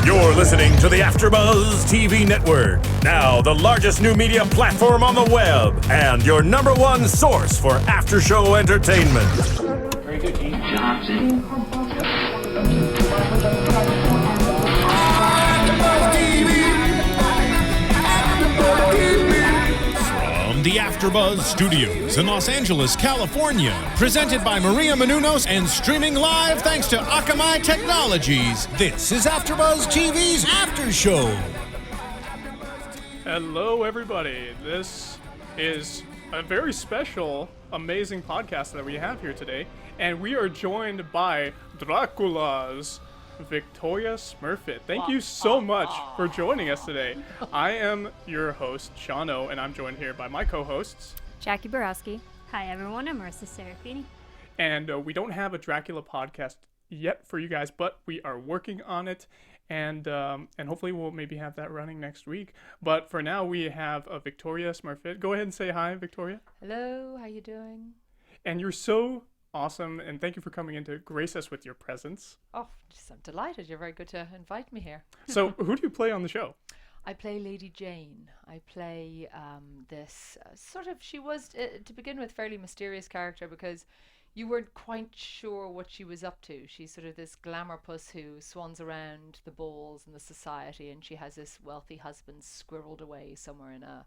You're listening to the AFTERBUZZ TV Network, now the largest new media platform on the web, and your number one source for after-show entertainment. Very good, Jayne. Job, From the AFTERBUZZ Studios in Los Angeles, California, presented by Maria Menounos and streaming live thanks to Akamai Technologies, this is AFTERBUZZ TV's After Show. Hello, everybody. This is a very special, amazing podcast that we have here today, and we are joined by Dracula's Victoria Smurfit. Thank you so much for joining us today. I am your host, Sean O, and I'm joined here by my co-hosts, Jacque Borowski. Hi, everyone. I'm Marisa Serafini. And we don't have a Dracula podcast yet for you guys, but we are working on it, and hopefully we'll maybe have that running next week. But for now, we have Victoria Smurfit. Go ahead and say hi, Victoria. Hello, how you doing? And you're so awesome, and thank you for coming in to grace us with your presence. Oh, I'm delighted. You're very good to invite me here. So, who do you play on the show? I play Lady Jayne. I play this sort of, she was, to begin with, fairly mysterious character because you weren't quite sure what she was up to. She's sort of this glamour puss who swans around the balls and the society, and she has this wealthy husband squirreled away somewhere in a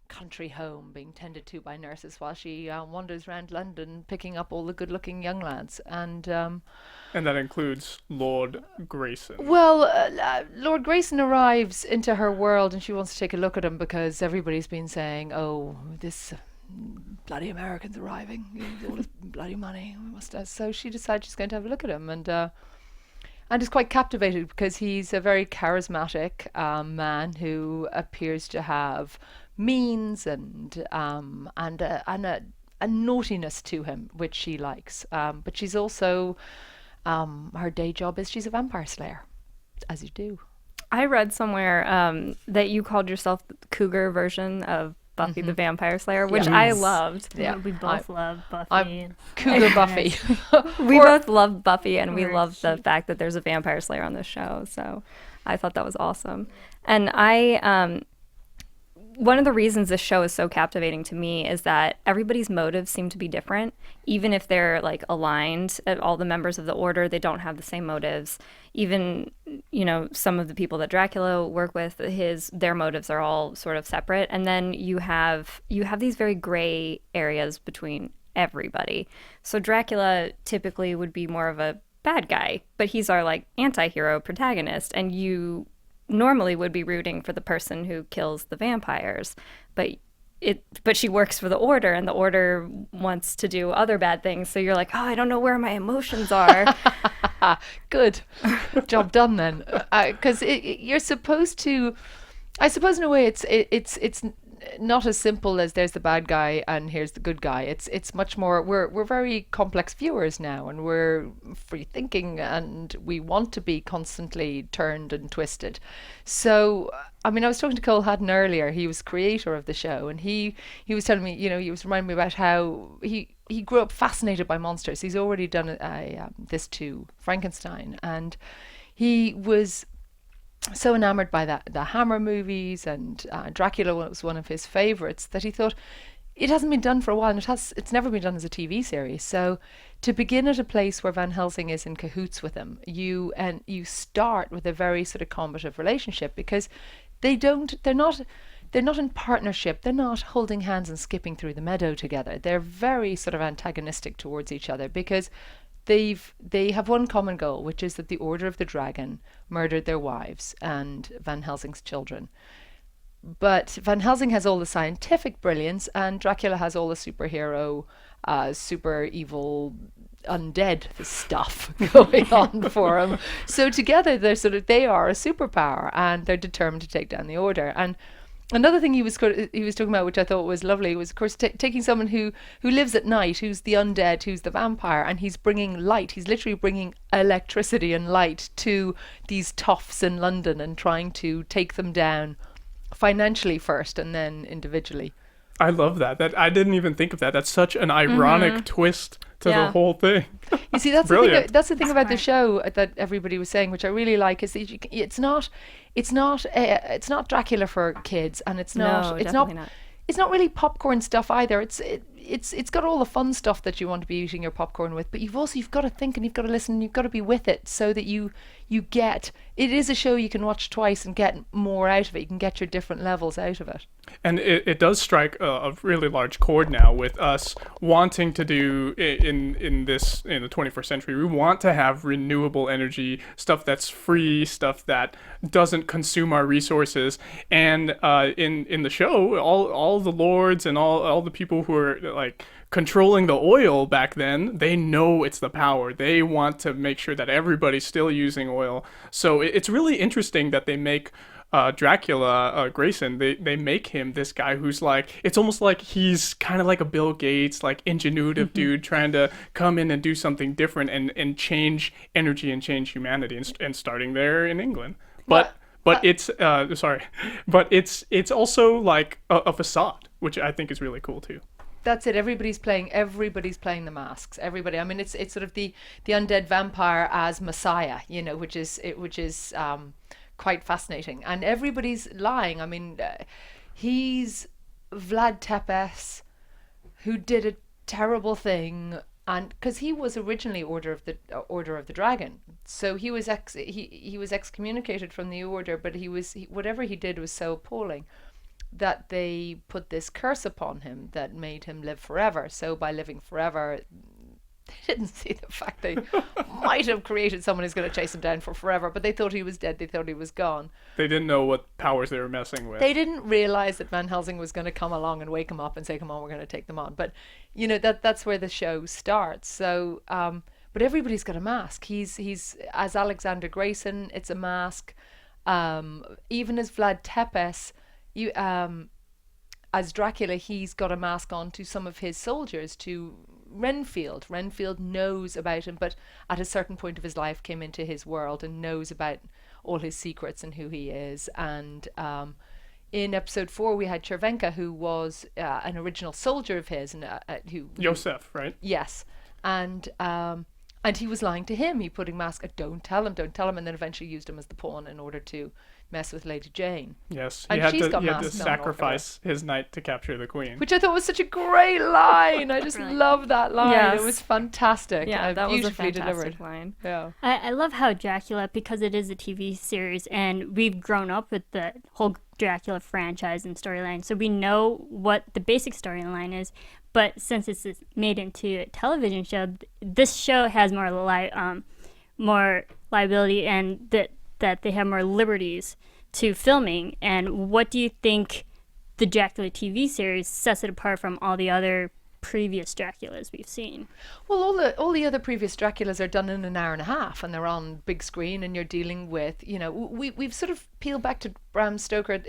country home being tended to by nurses while she wanders around London picking up all the good-looking young lads. And that includes Lord Grayson. Well, Lord Grayson arrives into her world and she wants to take a look at him because everybody's been saying, oh, this bloody American's arriving, all this bloody money, we must have. So she decides she's going to have a look at him, and is quite captivated because he's a very charismatic man who appears to have means and a naughtiness to him, which she likes. But she's also, her day job is she's a vampire slayer, as you do. I read somewhere that you called yourself the cougar version of Buffy the Vampire Slayer, which I loved. Yeah, we both love Buffy. I'm Cougar Buffy. We both love Buffy, and we love the fact that there's a vampire slayer on this show. So I thought that was awesome. And one of the reasons this show is so captivating to me is that everybody's motives seem to be different. Even if they're like aligned, all the members of the Order, they don't have the same motives. Even, some of the people that Dracula work with, their motives are all sort of separate. And then you have these very gray areas between everybody. So Dracula typically would be more of a bad guy, but he's our like anti-hero protagonist, and you normally would be rooting for the person who kills the vampires, but she works for the Order, and the Order wants to do other bad things, so you're like, oh, I don't know where my emotions are. Good job done then, because you're supposed to, I suppose in a way it's not as simple as there's the bad guy and here's the good guy. It's much more, we're very complex viewers now, and we're free thinking, and we want to be constantly turned and twisted. So I was talking to Cole Haddon earlier. He was creator of the show, and he was telling me, he was reminding me about how he grew up fascinated by monsters. He's already done this to Frankenstein, and he was so enamored by the Hammer movies, and Dracula was one of his favorites, that he thought it hasn't been done for a while, and it's never been done as a TV series. So to begin at a place where Van Helsing is in cahoots with him, you start with a very sort of combative relationship, because they're not in partnership. They're not holding hands and skipping through the meadow together. They're very sort of antagonistic towards each other, because they have one common goal, which is that the Order of the Dragon murdered their wives and Van Helsing's children. But Van Helsing has all the scientific brilliance, and Dracula has all the superhero, super evil, undead stuff going on for him. So together they are a superpower, and they're determined to take down the Order. And another thing he was talking about, which I thought was lovely, was of course taking someone who lives at night, who's the undead, who's the vampire, and he's bringing light. He's literally bringing electricity and light to these toffs in London and trying to take them down financially first and then individually. I love that. That I didn't even think of that. That's such an ironic twist to the Yeah. whole thing. You see, that's Brilliant. that's the thing about the show that everybody was saying, which I really like, is that it's not Dracula for kids, and it's not definitely not. it's not really popcorn stuff either. It's got all the fun stuff that you want to be eating your popcorn with, but you've got to think and you've got to listen and you've got to be with it so that you get. It is a show you can watch twice and get more out of it. You can get your different levels out of it. And it does strike a really large chord now with us wanting to do in the 21st century. We want to have renewable energy, stuff that's free, stuff that doesn't consume our resources. And in the show, all the lords and all the people who are like controlling the oil back then, they know it's the power. They want to make sure that everybody's still using oil. So it's really interesting that they make Dracula, Grayson, they make him this guy who's like, it's almost like he's kind of like a Bill Gates, like ingenuitive dude trying to come in and do something different and change energy and change humanity and starting there in England. But it's also like a facade, which I think is really cool too. That's it. Everybody's playing the masks. Everybody. I mean, it's sort of the undead vampire as Messiah, which is quite fascinating. And everybody's lying. I mean, he's Vlad Tepes, who did a terrible thing, and because he was originally Order of the Dragon, so he was excommunicated from the order. But whatever he did was so appalling that they put this curse upon him that made him live forever. So by living forever, they didn't see the fact they might have created someone who's going to chase him down for forever, but they thought he was dead. They thought he was gone. They didn't know what powers they were messing with. They didn't realize that Van Helsing was going to come along and wake him up and say, come on, we're going to take them on. But, that's where the show starts. So, but everybody's got a mask. He's as Alexander Grayson, it's a mask. Even as Vlad Tepes, as Dracula, he's got a mask on to some of his soldiers, to Renfield. Renfield knows about him, but at a certain point of his life came into his world and knows about all his secrets and who he is. And in episode 4, we had Chervenka, who was an original soldier of his, and Yosef, right? Yes, and he was lying to him. He put him mask. Don't tell him, and then eventually used him as the pawn in order to mess with Lady Jayne. Yes, and he had to sacrifice his knight to capture the queen. Which I thought was such a great line. I just love that line. Yes. It was fantastic. Yeah, that was a beautifully fantastic delivered. line. Yeah. I love how Dracula, because it is a TV series and we've grown up with the whole Dracula franchise and storyline, so we know what the basic storyline is. But since it's made into a television show, this show has more liability, and that they have more liberties to filming. And what do you think the Dracula TV series sets it apart from all the other previous Draculas we've seen? Well, all the other previous Draculas are done in an hour and a half, and they're on big screen, and you're dealing with, we've sort of peeled back to Bram Stoker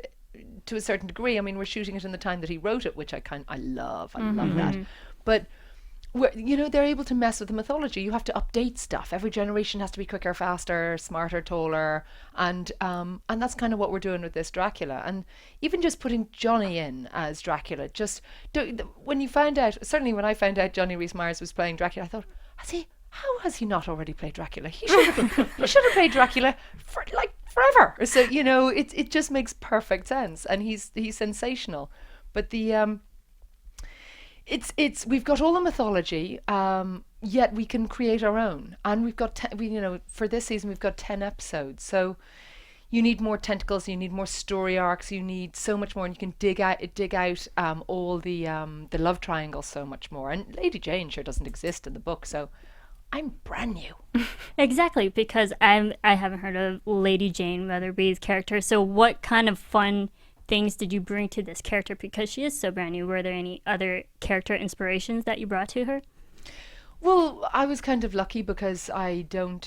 to a certain degree. I mean, we're shooting it in the time that he wrote it, which I love that. But they're able to mess with the mythology. You have to update stuff. Every generation has to be quicker, faster, smarter, taller, and that's kind of what we're doing with this Dracula. And even just putting Johnny in as Dracula, when you find out, certainly when I found out Johnny Rhys-Meyers was playing Dracula, I thought, how has he not already played Dracula? He should have played Dracula for forever. So it just makes perfect sense, and he's sensational. But the we've got all the mythology, yet we can create our own, and we've got for this season we've got 10 episodes. So you need more tentacles, you need more story arcs, you need so much more, and you can dig out all the love triangles so much more. And Lady Jayne sure doesn't exist in the book, so I'm brand new. Exactly, because I haven't heard of Lady Jayne Wetherby's character. So what kind of fun things did you bring to this character, because she is so brand new? Were there any other character inspirations that you brought to her? Well, I was kind of lucky because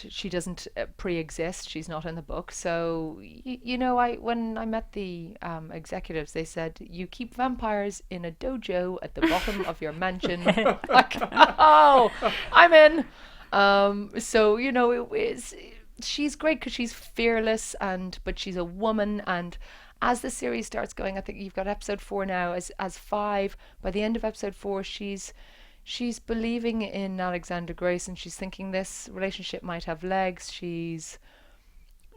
she doesn't pre-exist. She's not in the book. So, when I met the executives, they said, you keep vampires in a dojo at the bottom of your mansion. Like, oh, I'm in. So, she's great because she's fearless, but she's a woman. And as the series starts going, I think you've got episode 4 now. As 5, by the end of episode 4, she's believing in Alexander Grace, and she's thinking this relationship might have legs. She's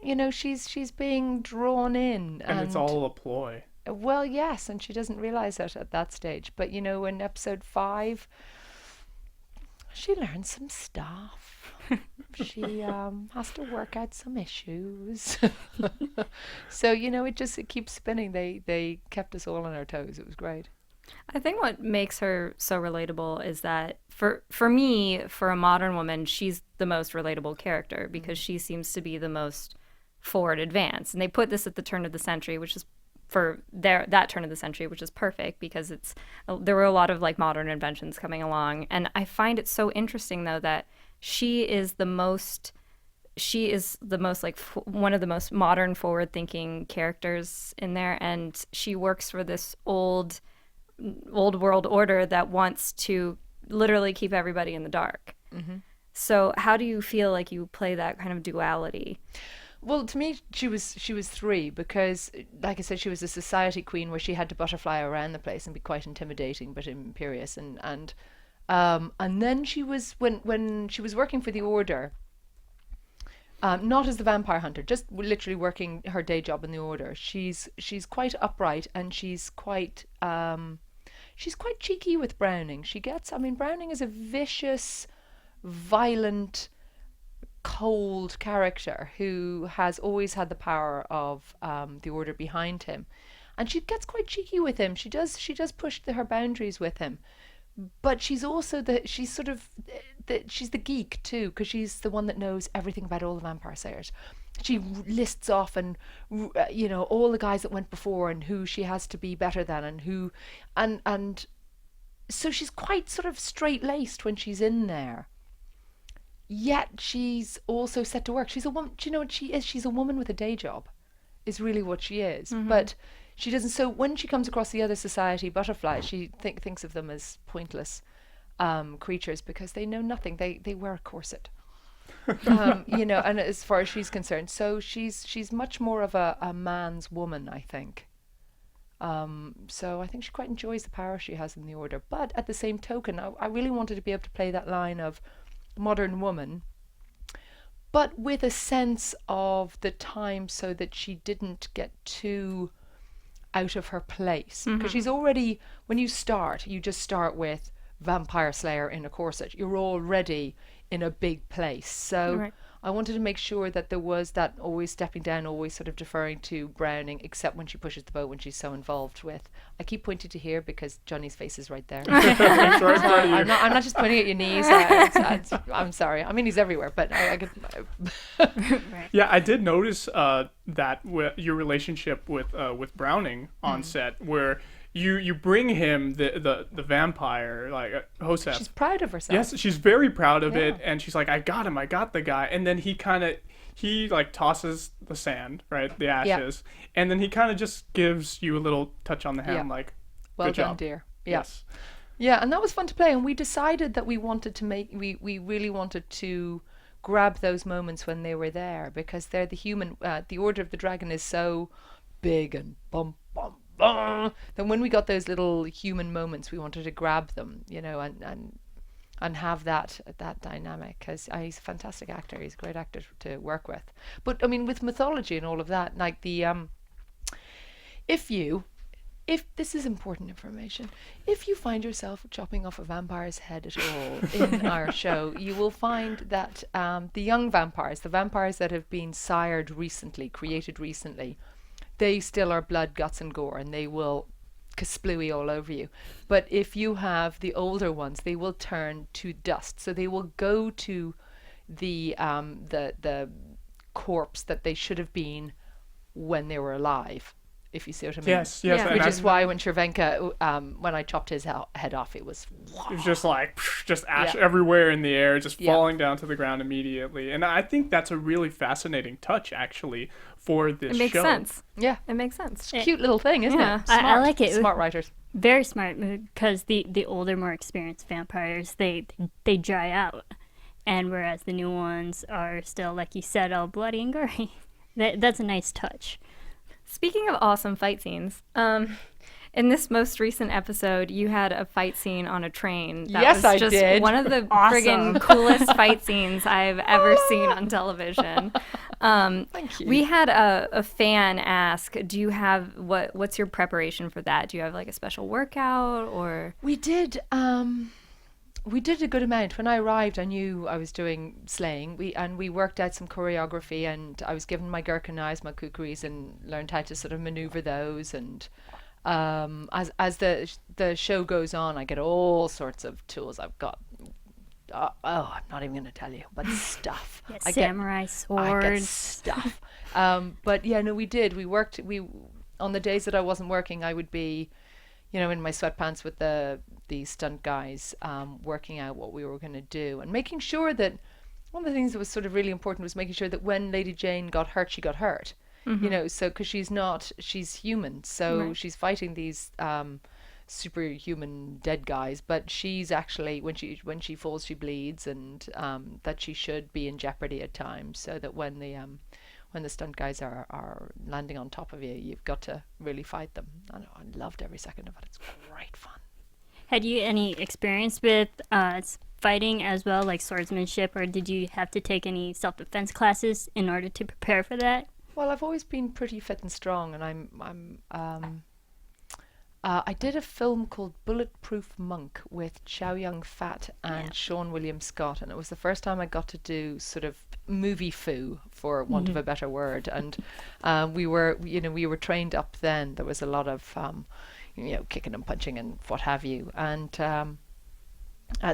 being drawn in, and it's all a ploy. Well, yes, and she doesn't realize it at that stage. But in episode 5, she learns some stuff. She has to work out some issues. So it keeps spinning. They kept us all on our toes. It was great. I think what makes her so relatable is that for me, for a modern woman, she's the most relatable character because she seems to be the most forward advanced. And they put this at the turn of the century, which is that turn of the century, which is perfect because there were a lot of like modern inventions coming along. And I find it so interesting though that she is the most like one of the most modern forward thinking characters in there. And she works for this old world order that wants to literally keep everybody in the dark. Mm-hmm. So how do you feel like you play that kind of duality? Well, to me, she was 3 because, like I said, she was a society queen where she had to butterfly around the place and be quite intimidating but imperious. And then she was when she was working for the Order, not as the vampire hunter, just literally working her day job in the Order. She's quite upright and she's quite cheeky with Browning. Browning is a vicious, violent, cold character who has always had the power of the Order behind him, and she gets quite cheeky with him. She does push her boundaries with him, but she's also she's the geek too, because she's the one that knows everything about all the vampire slayers. She lists off and all the guys that went before and who she has to be better than and who and so she's quite sort of straight-laced when she's in there. Yet she's also set to work. She's a woman. Do you know what she is? She's a woman with a day job, is really what she is. Mm-hmm. But she doesn't. So when she comes across the other society butterflies, she thinks of them as pointless creatures because they know nothing. They wear a corset, and as far as she's concerned, so she's much more of a man's woman, I think. So I think she quite enjoys the power she has in the Order. But at the same token, I really wanted to be able to play that line of modern woman, but with a sense of the time so that she didn't get too out of her place. Because she's already, when you just start with vampire slayer in a corset. You're already in a big place. So right. I wanted to make sure that there was that always stepping down, always sort of deferring to Browning, except when she pushes the boat, when she's so involved with. I keep pointing to here because Johnny's face is right there. I'm not just pointing at your knees. I'm sorry. I mean, he's everywhere, but I could. Right. Yeah, I did notice that your relationship with Browning on set, where you bring him the vampire, like Joseph. She's proud of herself. Yes, she's very proud of it, and she's like, I got him, I got the guy. And then he tosses the sand, right, the ashes, and then he kind of just gives you a little touch on the hand, like, well good done, job. dear. Yes. Yeah, and that was fun to play, and we decided that we really wanted to grab those moments when they were there, because they're the human, the Order of the Dragon is so big and bum, bum, then when we got those little human moments, we wanted to grab them, and have that dynamic, because he's a fantastic actor. He's a great actor to work with. But I mean, with mythology and all of that, like the if this is important information, if you find yourself chopping off a vampire's head at all in our show, you will find that the young vampires, the vampires that have been created recently, they still are blood, guts, and gore, and they will kasplooey all over you. But if you have the older ones, they will turn to dust. So they will go to the corpse that they should have been when they were alive, if you see what I mean. Yes. Yeah. Which is why when Cervenka, when I chopped his head off, it was just like, just ash everywhere in the air, just falling down to the ground immediately. And I think that's a really fascinating touch, actually, for this show. It makes sense. Yeah. It makes sense. It's a cute little thing, isn't it? Smart. I like it. Smart writers. Very smart, because the older, more experienced vampires, they dry out. and whereas the new ones are still, like you said, all bloody and gory. That's a nice touch. Speaking of awesome fight scenes, in this most recent episode, you had a fight scene on a train. That Yes, was I just did. one of the Awesome. friggin' coolest fight scenes I've ever seen on television. Thank you. We had a fan ask, "Do you have what's your preparation for that? Do you have like a special workout or?" We did. We did a good amount. When I arrived, I knew I was doing slaying. We worked out some choreography, and I was given my gherkin knives, my kukris, and learned how to sort of maneuver those. And as the show goes on, I get all sorts of tools. I've got. I'm not even going to tell you, but stuff. Yeah, I samurai I get swords. stuff. But yeah, no, we did. We worked. On the days that I wasn't working, I would be, in my sweatpants with the stunt guys, working out what we were going to do and making sure that one of the things that was sort of really important was making sure that when Lady Jayne got hurt, she got hurt. So because she's human, so Right. she's fighting these superhuman dead guys, but she's actually when she falls, she bleeds, and that she should be in jeopardy at times, so that when the stunt guys are landing on top of you, you've got to really fight them. I know, I loved every second of it. It's great fun. Had you any experience with fighting as well, like swordsmanship, or did you have to take any self-defense classes in order to prepare for that? Well, I've always been pretty fit and strong, and I did a film called Bulletproof Monk with Chow Yun-fat and Sean William Scott, and it was the first time I got to do sort of movie foo, for want of a better word. And we were trained up then. There was a lot of kicking and punching and what have you, and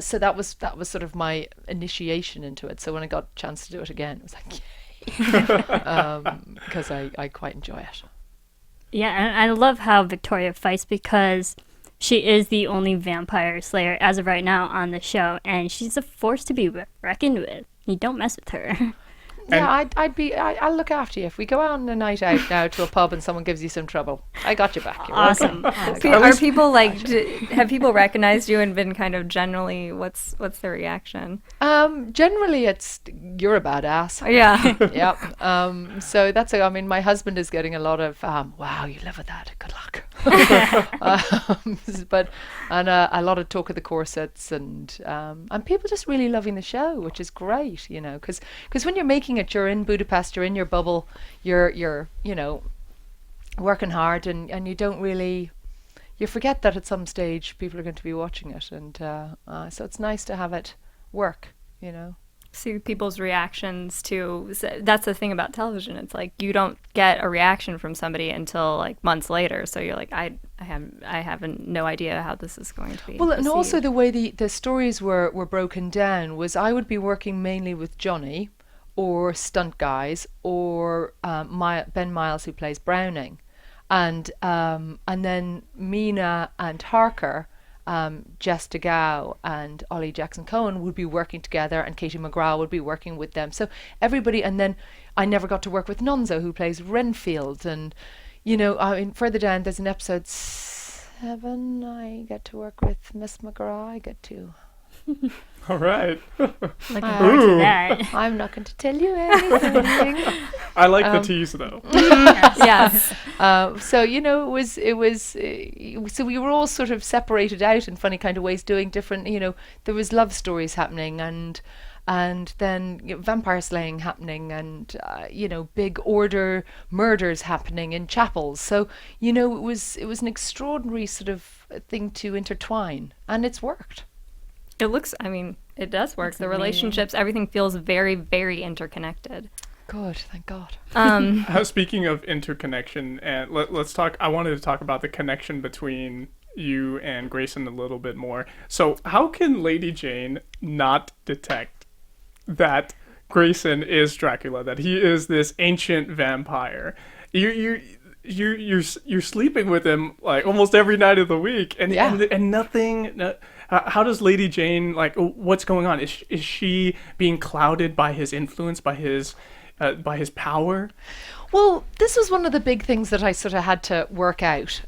so that was sort of my initiation into it. So when I got a chance to do it again, it was like, yay, because I quite enjoy it. Yeah, and I love how Victoria fights because she is the only vampire slayer as of right now on the show, and she's a force to be reckoned with. You don't mess with her. Yeah, I'll look after you. If we go out on a night out now to a pub and someone gives you some trouble, I got you back. You're Awesome. welcome. Are people like? Have people recognized you and been kind of generally? What's their reaction? Generally, it's you're a badass. Yeah. Yep. So that's I mean, my husband is getting a lot of wow, you live with that. Good luck. But a lot of talk of the corsets and people just really loving the show, which is great, because when you're making it, you're in Budapest, you're in your bubble, you're working hard, and you don't really, you forget that at some stage people are going to be watching it, and so it's nice to have it work. See people's reactions to. That's the thing about television. It's like you don't get a reaction from somebody until like months later. So you're like, I have no idea how this is going to be. Well, and received. also the way the stories were broken down was I would be working mainly with Johnny, or stunt guys, or Ben Miles, who plays Browning, and then Mina and Harker. Jess DeGow and Ollie Jackson-Cohen would be working together, and Katie McGraw would be working with them. So everybody, and then I never got to work with Nonzo, who plays Renfield. And, further down, there's an episode 7, I get to work with Miss McGraw. I get to... All right. Looking forward to that. I'm not going to tell you anything. I like the tease though. Yes. So it was. So we were all sort of separated out in funny kind of ways, doing different. There was love stories happening, and then vampire slaying happening, and big order murders happening in chapels. So it was an extraordinary sort of thing to intertwine, and it's worked. It does work. The relationships, everything feels very, very interconnected. Good, thank God. Speaking of interconnection, and let's talk. I wanted to talk about the connection between you and Grayson a little bit more. So, how can Lady Jayne not detect that Grayson is Dracula? That he is this ancient vampire? You're sleeping with him like almost every night of the week, and nothing. How does Lady Jayne, what's going on? Is she being clouded by his influence, by his power? Well, this was one of the big things that I sort of had to work out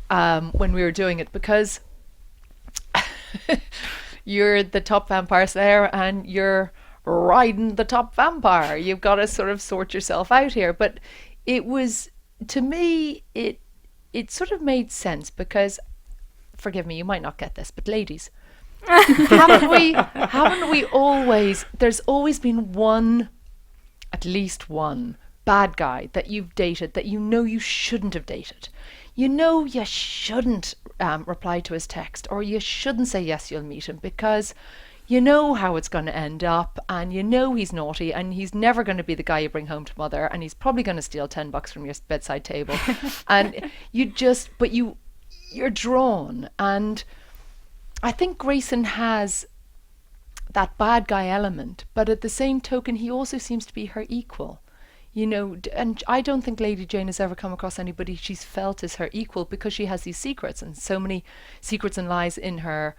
when we were doing it, because you're the top vampire slayer and you're riding the top vampire. You've got to sort of sort yourself out here. But it was, to me, it sort of made sense because, forgive me, you might not get this, but ladies, haven't we always, there's always been one, at least one, bad guy that you've dated that you know you shouldn't have dated. You know you shouldn't reply to his text, or you shouldn't say yes, you'll meet him, because you know how it's going to end up, and you know he's naughty, and he's never going to be the guy you bring home to mother, and he's probably going to steal $10 from your bedside table. And you're drawn. And I think Grayson has that bad guy element, but at the same token, he also seems to be her equal. You know, and I don't think Lady Jayne has ever come across anybody she's felt as her equal, because she has these secrets, and so many secrets and lies in her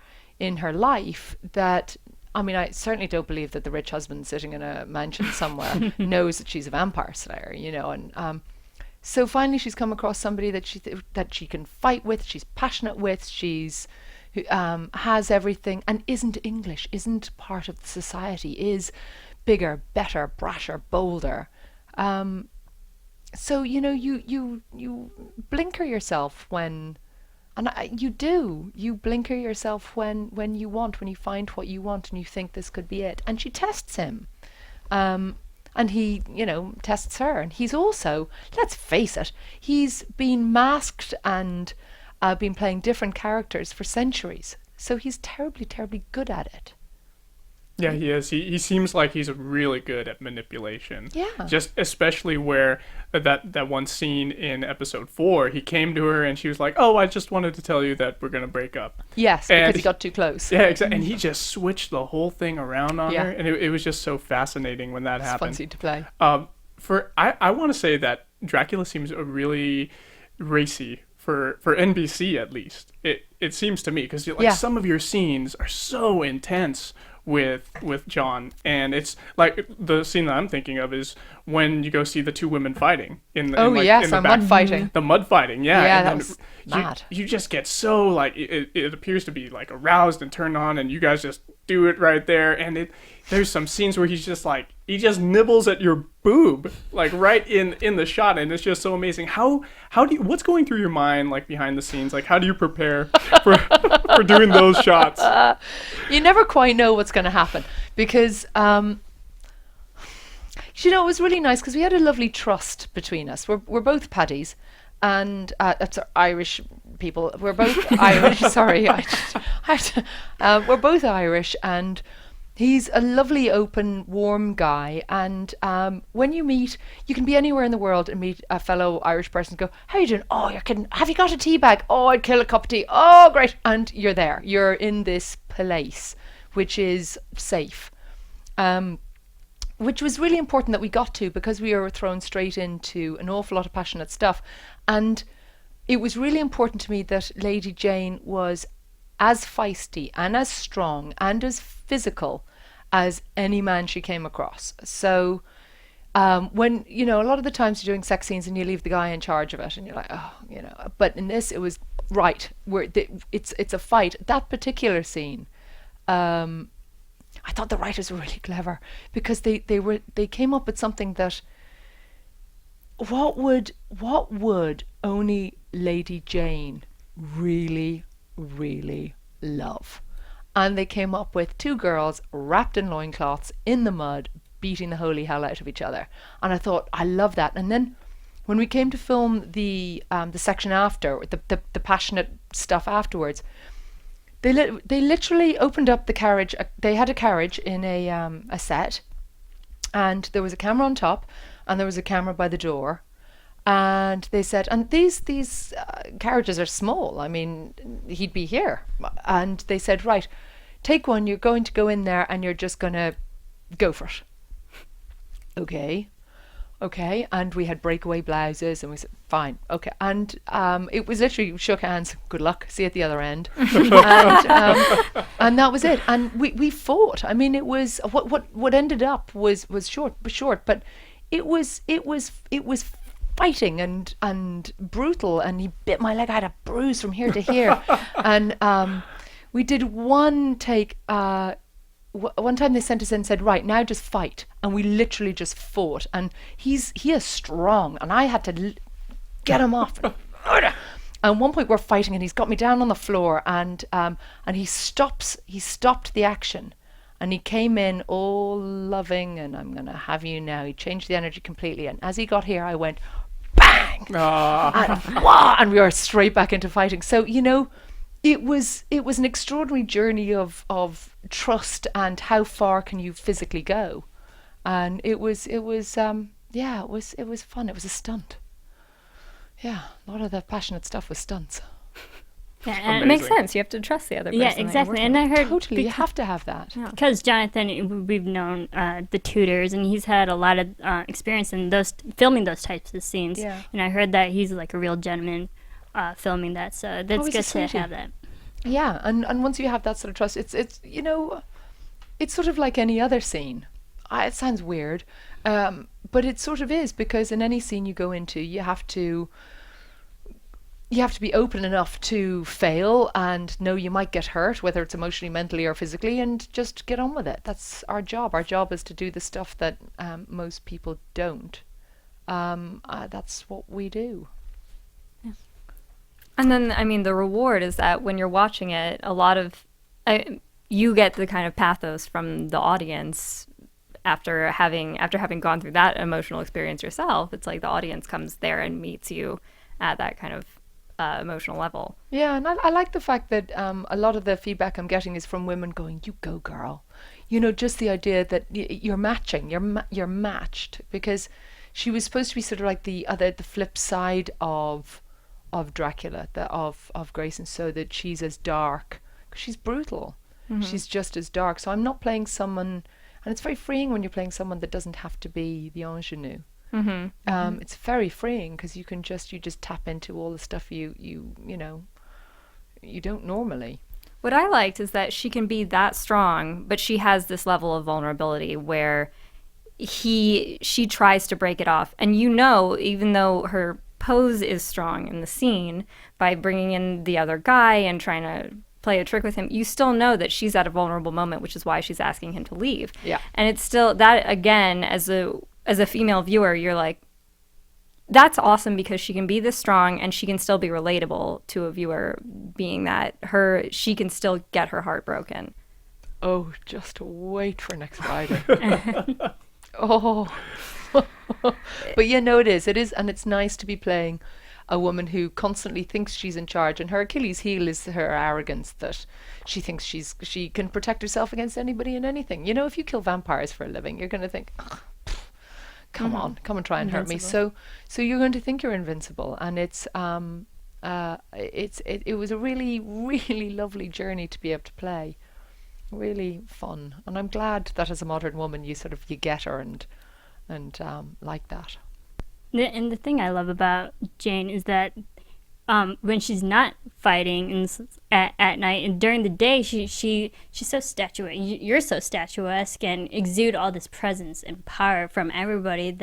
life that, I mean, I certainly don't believe that the rich husband sitting in a mansion somewhere knows that she's a vampire slayer, you know. And so finally she's come across somebody that she can fight with, she's passionate with, she's has everything, and isn't English, isn't part of the society, is bigger, better, brasher, bolder. So, you know, you blinker yourself when, and you blinker yourself when you find what you want and you think this could be it. And she tests him. And he, you know, tests her. And he's also, let's face it, he's been masked and been playing different characters for centuries. So he's terribly, terribly good at it. Yeah, he is. He seems like he's really good at manipulation. Yeah. Just especially where that one scene in episode 4, he came to her and she was like, "Oh, I just wanted to tell you that we're gonna break up." Yes, and because he got too close. Yeah, exactly. And he just switched the whole thing around on Yeah. her, and it was just so fascinating when that It's happened. fun scene to play. I want to say that Dracula seems really racy for NBC, at least. It seems to me, because some of your scenes are so intense with John, and it's like the scene that I'm thinking of is when you go see the two women fighting in the mud fighting. The mud fighting, yeah. Yeah, and that was mad. You just get so like it appears to be like aroused and turned on, and you guys just do it right there. And there's some scenes where he just nibbles at your boob, like right in the shot, and it's just so amazing. What's going through your mind, like behind the scenes? Like, how do you prepare for doing those shots? You never quite know what's going to happen, because you know, it was really nice because we had a lovely trust between us. We're both Paddies, and that's Irish people. We're both Irish. Sorry, we're both Irish, and he's a lovely, open, warm guy. And when you meet, you can be anywhere in the world and meet a fellow Irish person. And go, how you doing? Oh, you're kidding. Have you got a tea bag? Oh, I'd kill a cup of tea. Oh, great. And you're there. You're in this place, which is safe. Which was really important that we got to, because we were thrown straight into an awful lot of passionate stuff. And it was really important to me that Lady Jayne was as feisty and as strong and as physical as any man she came across. So when, you know, a lot of the times you're doing sex scenes and you leave the guy in charge of it and you're like, oh, you know, but in this it was right, it's a fight. That particular scene, I thought the writers were really clever, because they came up with something that what would only Lady Jayne really, really love. And they came up with two girls wrapped in loincloths in the mud, beating the holy hell out of each other. And I thought, I love that. And then when we came to film the section after, the passionate stuff afterwards, they literally opened up the carriage. They had a carriage in a set, and there was a camera on top, and there was a camera by the door. And they said, and these carriages are small. I mean, he'd be here. And they said, right, take one. You're going to go in there, and you're just going to go for it. Okay. And we had breakaway blouses, and we said, fine, okay. And it was literally shook hands, good luck, see you at the other end. And that was it. And we fought. I mean, it was what ended up was short, but it was fighting and brutal, and he bit my leg. I had a bruise from here to here. And we did one take one time they sent us in and said, right, now just fight. And we literally just fought. And he is strong. And I had to get him off. And one point we're fighting and he's got me down on the floor and he stopped the action. And he came in all loving and I'm going to have you now. He changed the energy completely. And as he got here, I went, bang! And we were straight back into fighting. So, it was an extraordinary journey of trust and how far can you physically go. And it was fun. It was a stunt. Yeah, a lot of the passionate stuff was stunts. Yeah, and it makes sense. You have to trust the other person. Yeah, exactly. And I heard totally, you have to have that. Because Jonathan, we've known the tutors, and he's had a lot of experience in filming those types of scenes. Yeah. And I heard that he's like a real gentleman filming that. So that's good to have that. Yeah, and once you have that sort of trust, it's sort of like any other scene. It sounds weird, but it sort of is, because in any scene you go into, you have to be open enough to fail and know you might get hurt, whether it's emotionally, mentally, or physically, and just get on with it. That's our job. Our job is to do the stuff that most people don't. That's what we do. Yeah. And then, I mean, the reward is that when you're watching it, a lot of you get the kind of pathos from the audience after having gone through that emotional experience yourself. It's like the audience comes there and meets you at that kind of emotional level. Yeah, and I like the fact that a lot of the feedback I'm getting is from women going, "You go, girl." Just the idea that you're matching, you're matched, because she was supposed to be sort of like the flip side of Dracula, of Grayson, so that she's as dark, 'cause she's brutal. Mm-hmm. She's just as dark. So I'm not playing someone, and it's very freeing when you're playing someone that doesn't have to be the ingenue. Mm-hmm. It's very freeing because you just tap into all the stuff you don't normally. What I liked is that she can be that strong, but she has this level of vulnerability where she tries to break it off, and even though her pose is strong in the scene by bringing in the other guy and trying to play a trick with him, you still know that she's at a vulnerable moment, which is why she's asking him to leave. Yeah, and it's still that, again, as a female viewer, you're like, that's awesome, because she can be this strong and she can still be relatable to a viewer, being that she can still get her heart broken. Oh, just wait for next Friday. Oh. But it is, and it's nice to be playing a woman who constantly thinks she's in charge, and her Achilles heel is her arrogance, that she thinks she can protect herself against anybody and anything. If you kill vampires for a living, you're going to think, come on, come and try and hurt me. So you're going to think you're invincible, and it was a really, really lovely journey to be able to play. Really fun, and I'm glad that as a modern woman you get her and like that. And the thing I love about Jayne is that when she's not fighting at night and during the day, she's so statuesque. You're so statuesque and exude all this presence and power from everybody,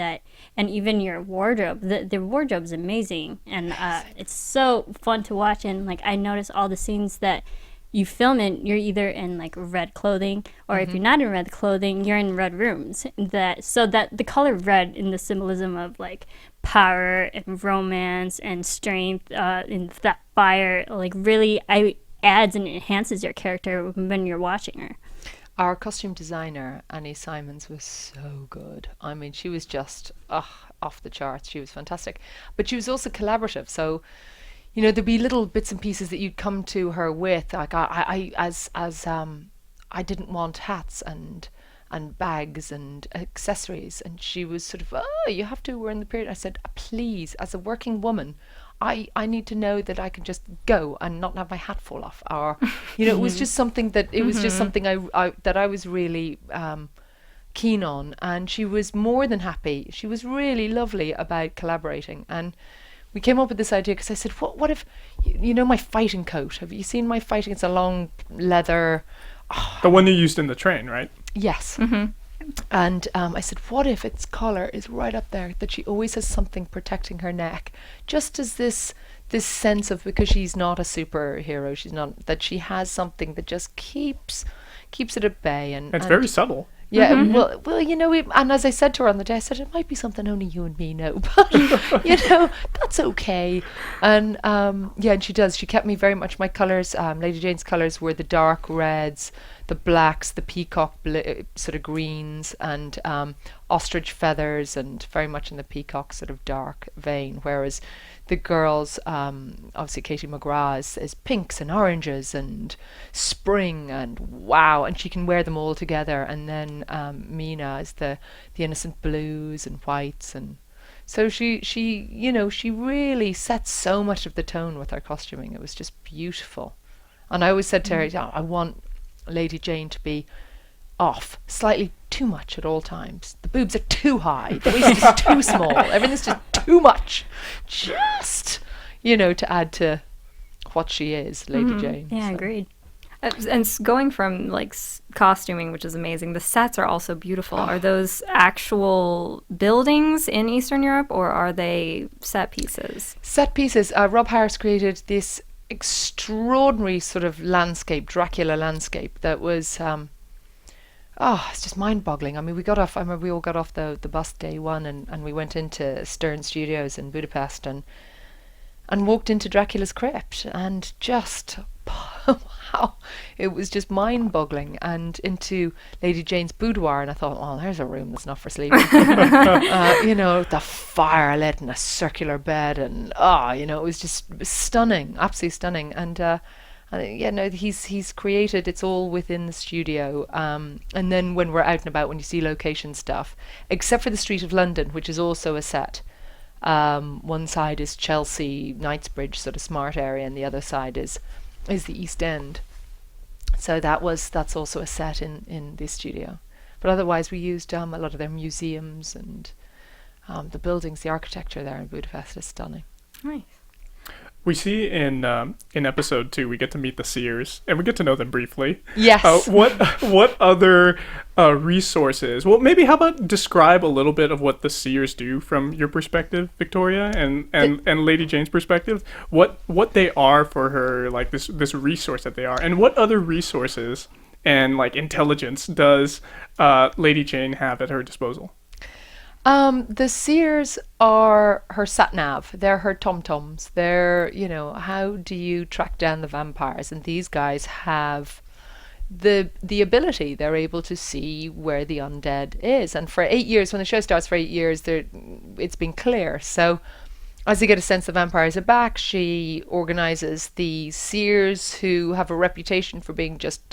and even your wardrobe. The wardrobe's amazing, and it's so fun to watch. And like, I notice all the scenes that you film in, you're either in like red clothing, or if you're not in red clothing, you're in red rooms. So that the color red in the symbolism of like power and romance and strength, and that fire, like really adds and enhances your character when you're watching her. Our costume designer, Annie Simons, was so good. I mean, she was just off the charts. She was fantastic. But she was also collaborative. So there'd be little bits and pieces that you'd come to her with. Like I didn't want hats and bags and accessories, and she was sort of, you have to, we're in the period. I said, please, as a working woman, I need to know that I can just go and not have my hat fall off. Or, it was just something that, it was just something that I was really keen on, and she was more than happy. She was really lovely about collaborating, and we came up with this idea because I said, what if, my fighting coat? Have you seen my fighting? It's a long leather. The one you used in the train, right? Yes. Mm-hmm. And I said, what if its collar is right up there, that she always has something protecting her neck, just as this sense of, because she's not a superhero, she's not, that she has something that just keeps keeps it at bay. And It's very subtle. yeah, well, you know, and as I said to her on the day, I said it might be something only you and me know, but you know, that's okay. And yeah, and she does. She kept me very much my colours. Lady Jane's colours were the dark reds, the blacks, the peacock sort of greens, and ostrich feathers, and very much in the peacock sort of dark vein. Whereas the girls, obviously Katie McGrath is pinks and oranges and spring and wow, and she can wear them all together. And then Mina is the innocent blues and whites, and so she you know, she really sets so much of the tone with her costuming. It was just beautiful. And I always said to her, "Yeah, I want Lady Jane to be off slightly too much at all times. The boobs are too high, the waist is too small, everything's just too much, just, you know, to add to what she is, Lady Jane." Yeah, so. agreed. And going from like costuming, which is amazing, the sets are also beautiful. Are those actual buildings in Eastern Europe, or are they set pieces? Set pieces. Rob Harris created this extraordinary sort of landscape, Dracula landscape, that was it's just mind-boggling. I mean, I remember we all got off the bus day one, and we went into Stern Studios in Budapest and walked into Dracula's crypt, and just wow, it was just mind-boggling. And into Lady Jane's boudoir, and I thought, oh, there's a room that's not for sleeping. You know, the fire lit and a circular bed, and you know, it was just stunning, absolutely stunning. And yeah, no, he's created. It's all within the studio. And then when we're out and about, when you see location stuff, except for the Street of London, which is also a set. One side is Chelsea, Knightsbridge, sort of smart area, and the other side is the East End. So that's also a set in the studio. But otherwise, we used a lot of their museums, and the buildings, the architecture there in Budapest is stunning. Nice. We see in episode 2, we get to meet the seers, and we get to know them briefly. Yes. What other resources? Well, maybe how about describe a little bit of what the seers do from your perspective, Victoria, and Lady Jane's perspective. What they are for her, like this resource that they are, and what other resources and like intelligence does Lady Jane have at her disposal? The seers are her sat-nav. They're her tom-toms. They're, you know, how do you track down the vampires? And these guys have the ability. They're able to see where the undead is. And for 8 years, when the show starts, for 8 years, it's been clear. So as they get a sense the vampires are back, she organizes the seers, who have a reputation for being just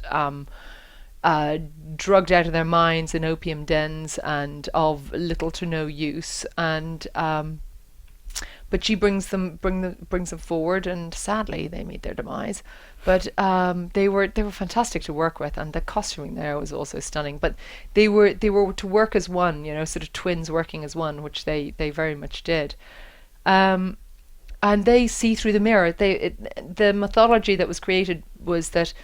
drugged out of their minds in opium dens and of little to no use, and but she brings them forward, and sadly they meet their demise. But they were fantastic to work with, and the costuming there was also stunning. But they were to work as one, you know, sort of twins working as one, which they very much did. And they see through the mirror. The mythology that was created was that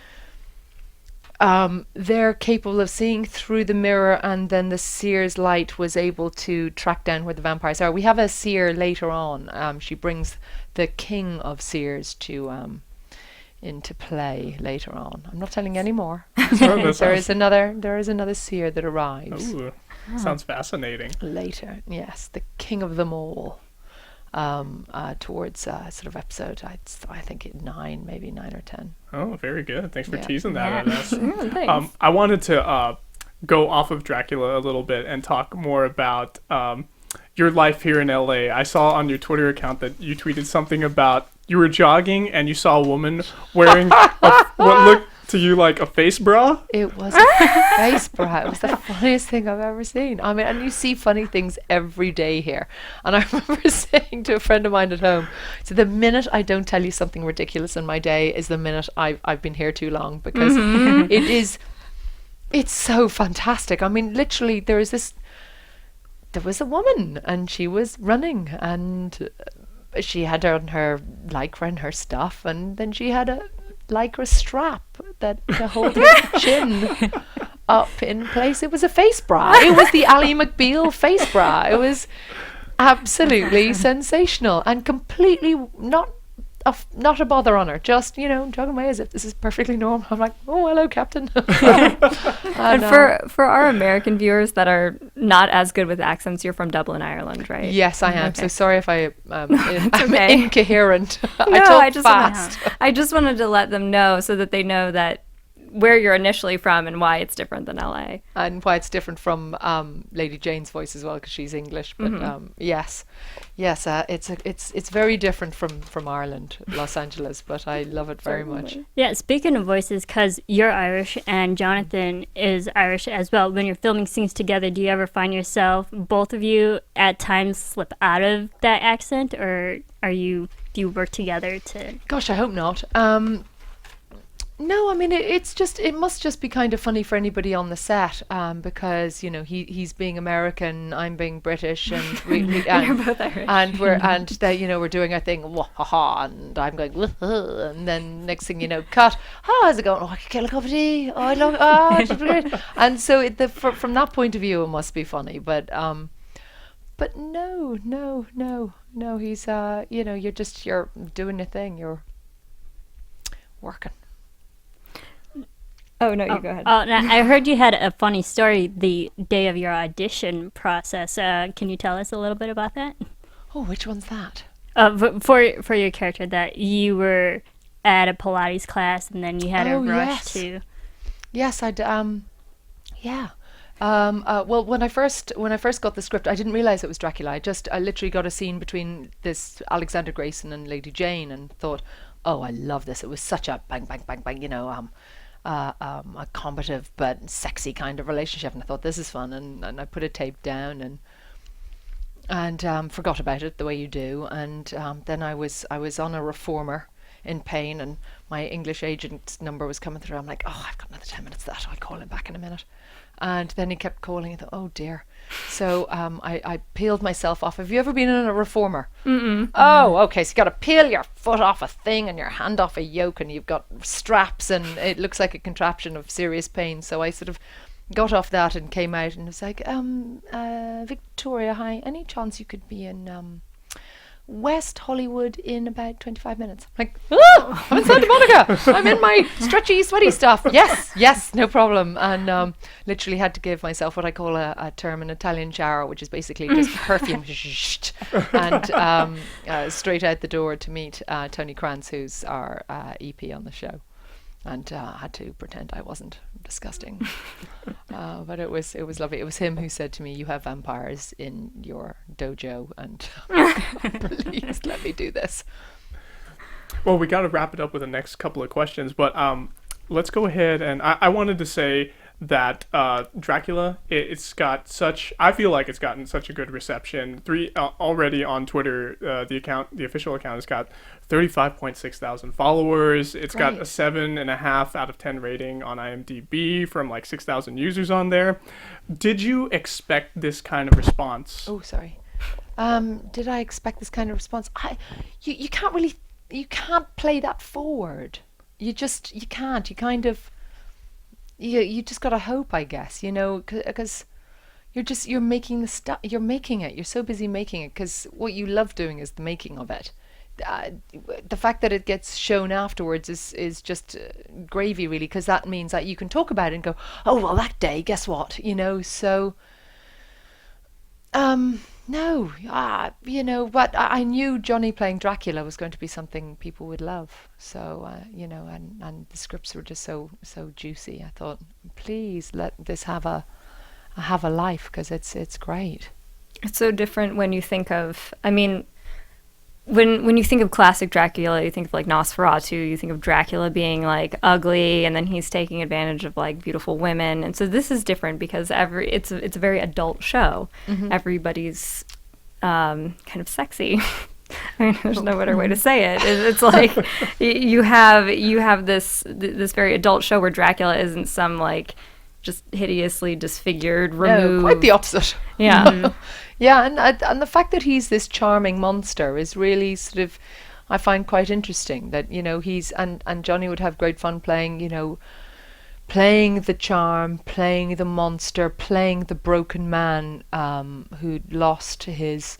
they're capable of seeing through the mirror, and then the seer's light was able to track down where the vampires are. We have a seer later on. She brings the king of seers into play later on. I'm not telling you any more. There is another seer that arrives. Ooh, sounds fascinating. Later, yes, the king of them all. Towards sort of episode, I think 9, maybe 9 or 10. Oh, very good. Thanks for teasing that at us. Thanks. I wanted to go off of Dracula a little bit and talk more about your life here in LA. I saw on your Twitter account that you tweeted something about you were jogging and you saw a woman wearing what looked to you like a face bra. It was a face bra. It was the funniest thing I've ever seen. I mean, and you see funny things every day here. And I remember saying to a friend of mine at home, so the minute I don't tell you something ridiculous in my day is the minute I've been here too long, because it's so fantastic. I mean, literally there was a woman, and she was running, and she had on her lycra and her stuff, and then she had a lycra strap that to hold her chin up in place. It was a face bra. It was the Ally McBeal face bra. It was absolutely sensational, and completely not not a bother on her, just jogging away as if this is perfectly normal. I'm like, oh, hello, Captain. And for our American viewers that are not as good with accents, you're from Dublin, Ireland, right? Yes, I am. Okay. So sorry if I'm okay. incoherent. No, I talk fast. I just wanted to let them know so that they know that where you're initially from and why it's different than LA. And why it's different from Lady Jane's voice as well, because she's English. But yes, it's very different from Ireland, Los Angeles. But I love it very much. Yeah, speaking of voices, because you're Irish and Jonathan is Irish as well, when you're filming scenes together, do you ever find yourself, both of you, at times slip out of that accent, or do you work together to... Gosh, I hope not. No, I mean it must just be kind of funny for anybody on the set, because he's being American, I'm being British, and You're both Irish. we're doing our thing, wah, ha, ha, and I'm going, wah, ha, and then next thing you know, cut. Oh, how's it going? Oh, I could get a cup of tea. Oh, I love. Oh, it's great. And so from that point of view, it must be funny, but no. He's you're doing your thing. You're working. Oh, no, you go ahead. Oh, now, I heard you had a funny story the day of your audition process. Can you tell us a little bit about that? Oh, which one's that? For your character, that you were at a Pilates class and then you had a rush to... Yes, yeah. Well, when I first got the script, I didn't realize it was Dracula. I literally got a scene between this Alexander Grayson and Lady Jane and thought, oh, I love this. It was such a bang, bang, bang, bang, a combative but sexy kind of relationship, and I thought this is fun, and I put a tape down and forgot about it the way you do, and then I was on a reformer in pain, and my English agent's number was coming through. I'm like, oh, I've got another 10 minutes of that, I'll call him back in a minute. And then he kept calling. I thought, oh dear. So I peeled myself off. Have you ever been in a reformer? Mm-mm. Oh, okay. So you got to peel your foot off a thing and your hand off a yoke, and you've got straps, and it looks like a contraption of serious pain. So I sort of got off that and came out and was like, Victoria, hi. Any chance you could be in West Hollywood in about 25 minutes? I'm like, oh, I'm in Santa Monica. I'm in my stretchy, sweaty stuff. Yes, no problem. And literally had to give myself what I call a term, an Italian shower, which is basically just perfume, and straight out the door to meet Tony Krantz, who's our EP on the show. And had to pretend I wasn't disgusting. But it was lovely. It was him who said to me, you have vampires in your dojo, and please let me do this. Well, we got to wrap it up with the next couple of questions, but let's go ahead. And I wanted to say that Dracula, I feel like it's gotten such a good reception. Already on Twitter, the official account has got 35.6 thousand followers. It's got a 7.5 out of 10 rating on IMDb from like 6,000 users on there. Did you expect this kind of response? Oh, sorry. Did I expect this kind of response? You can't play that forward. You can't. You kind of... You just gotta hope, I guess, because you're making the stuff. You're making it. You're so busy making it, because what you love doing is the making of it. The fact that it gets shown afterwards is just gravy, really, because that means that you can talk about it and go, oh well, that day, guess what, So, no, but I knew Johnny playing Dracula was going to be something people would love. So, and the scripts were just so juicy. I thought, please let this have a life, because it's great. It's so different when you think of, when you think of classic Dracula, you think of like Nosferatu, you think of Dracula being like ugly, and then he's taking advantage of like beautiful women. And so this is different because it's a very adult show. Mm-hmm. Everybody's kind of sexy. There's no better way to say it. It's like you have this very adult show where Dracula isn't some like just hideously disfigured, removed. No, quite the opposite. Yeah. Mm-hmm. Yeah, and the fact that he's this charming monster is really sort of, I find quite interesting that, he's, and Johnny would have great fun playing, playing the charm, playing the monster, playing the broken man who'd lost his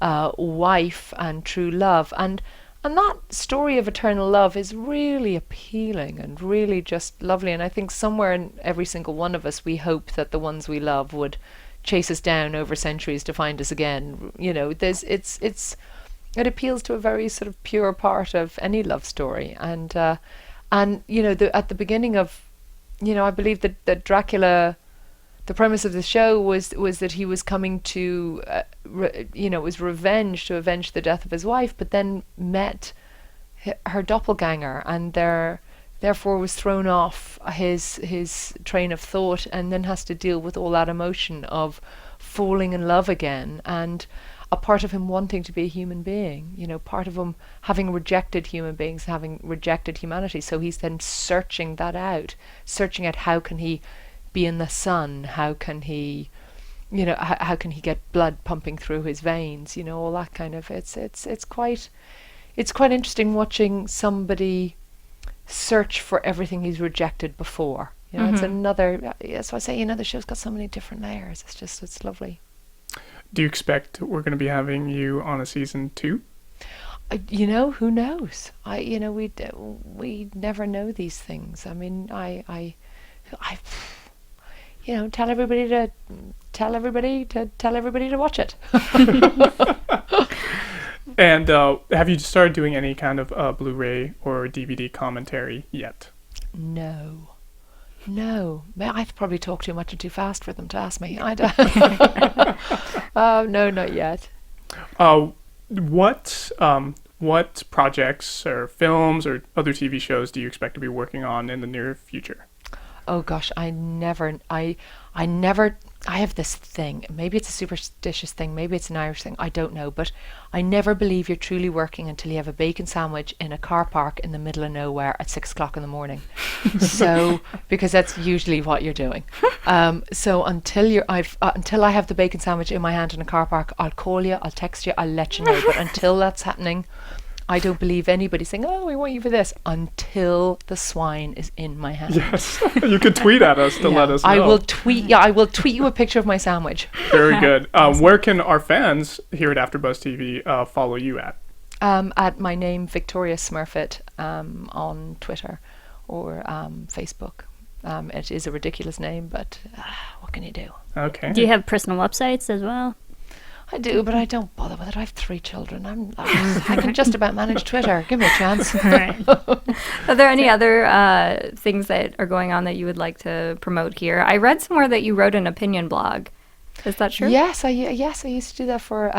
wife and true love. And And that story of eternal love is really appealing and really just lovely. And I think somewhere in every single one of us, we hope that the ones we love would chase us down over centuries to find us again. You know, it appeals to a very sort of pure part of any love story. And you know, at the beginning of, you know, I believe that Dracula, the premise of the show was that he was coming to, you know, it was revenge to avenge the death of his wife, but then met her doppelganger, and therefore was thrown off his train of thought, and then has to deal with all that emotion of falling in love again, and a part of him wanting to be a human being, you know, part of him having rejected human beings, having rejected humanity. So he's then searching that out, searching out how can he be in the sun, how can he, you know, how can he get blood pumping through his veins, you know, all that kind of, it's quite interesting watching somebody search for everything he's rejected before, you know. It's another, that's why I say, you know, the show's got so many different layers. It's lovely. Do you expect we're going to be having you on a season 2? You know, who knows? You know, we never know these things. I mean, I you know, tell everybody to watch it. And have you started doing any kind of Blu-ray or DVD commentary yet? No. I probably talk too much and too fast for them to ask me. I don't. No, not yet. What projects or films or other TV shows do you expect to be working on in the near future? Oh gosh, I have this thing, maybe it's a superstitious thing, maybe it's an Irish thing, I don't know, but I never believe you're truly working until you have a bacon sandwich in a car park in the middle of nowhere at 6 o'clock in the morning. So, because that's usually what you're doing. So until I have the bacon sandwich in my hand in a car park, I'll call you, I'll text you, I'll let you know. But until that's happening, I don't believe anybody saying, "Oh, we want you for this," until the swine is in my hand. Yes, you can tweet at us to let us know. I will tweet. Yeah, I will tweet you a picture of my sandwich. Very good. Where can our fans here at AfterBuzz TV follow you at? At my name, Victoria Smurfit, on Twitter or Facebook. It is a ridiculous name, but what can you do? Okay. Do you have personal websites as well? I do, but I don't bother with it. I have 3 children. I can just about manage Twitter. Give me a chance. All right. Are there any other things that are going on that you would like to promote here? I read somewhere that you wrote an opinion blog. Is that true? Yes, I used to do that for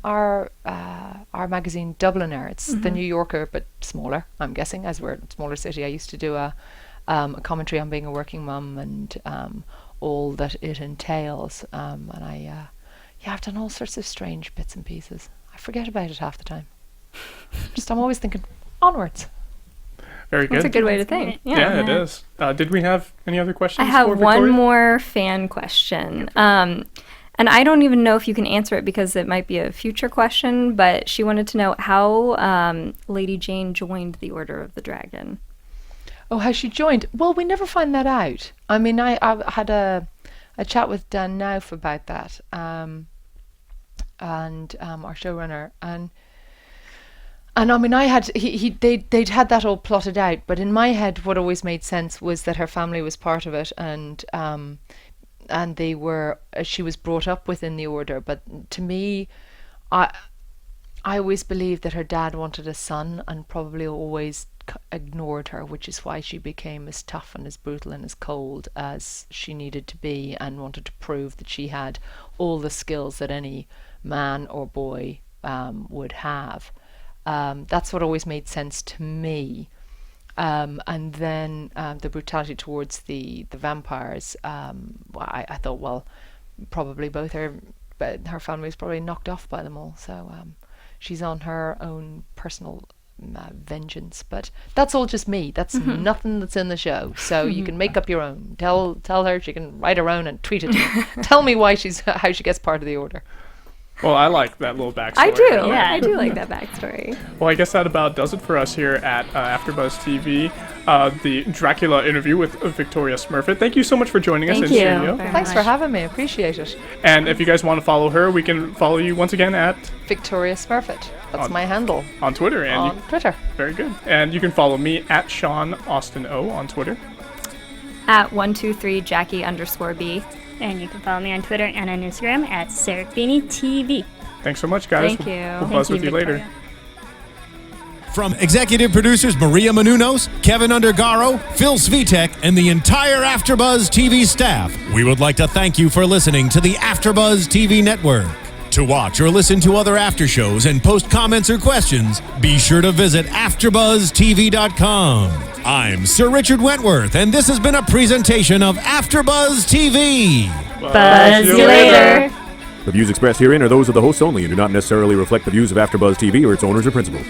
our magazine Dubliner. It's the New Yorker, but smaller, I'm guessing, as we're a smaller city. I used to do a commentary on being a working mum and all that it entails. And I've done all sorts of strange bits and pieces. I forget about it half the time. I'm always thinking onwards. Very good. That's a good way to think. Yeah, it is. Did we have any other questions? I have for one Victoria? more fan question. And I don't even know if you can answer it because it might be a future question, but she wanted to know how Lady Jayne joined the Order of the Dragon. Oh, how she joined? Well, we never find that out. I mean, I had a chat with Dan Nauf about that, and our showrunner, and I mean, they'd had that all plotted out, but in my head, what always made sense was that her family was part of it, and she was brought up within the order. But to me, I always believed that her dad wanted a son, and probably always ignored her, which is why she became as tough and as brutal and as cold as she needed to be, and wanted to prove that she had all the skills that any man or boy would have. That's what always made sense to me. And then the brutality towards the vampires, I thought, well, probably her family was probably knocked off by them all, so she's on her own personal vengeance. But that's all just me. That's nothing that's in the show, so you can make up your own. Tell her she can write her own and tweet it to me. Tell me how she gets part of the order. Well, I like that little backstory. I do. Yeah. I do like that backstory. Well, I guess that about does it for us here at AfterBuzz TV, the Dracula interview with Victoria Smurfit. Thank you so much for joining us in Thank you. studio. Very Thanks for much. having me. Appreciate it. And if you guys want to follow her, we can follow you once again at Victoria Smurfit. That's my handle on Twitter. And on Twitter. very good. And you can follow me at Sean Austin O on Twitter. At 123Jackie_B. And you can follow me on Twitter and on Instagram at Serafini TV. Thanks so much, guys. Thank you. We'll buzz with you later. Victoria. From executive producers Maria Menounos, Kevin Undergaro, Phil Svitek, and the entire AfterBuzz TV staff, we would like to thank you for listening to the AfterBuzz TV network. To watch or listen to other after shows and post comments or questions, be sure to visit AfterBuzzTV.com. I'm Sir Richard Wentworth, and this has been a presentation of AfterBuzz TV. Buzz you later. The views expressed herein are those of the hosts only and do not necessarily reflect the views of AfterBuzz TV or its owners or principals.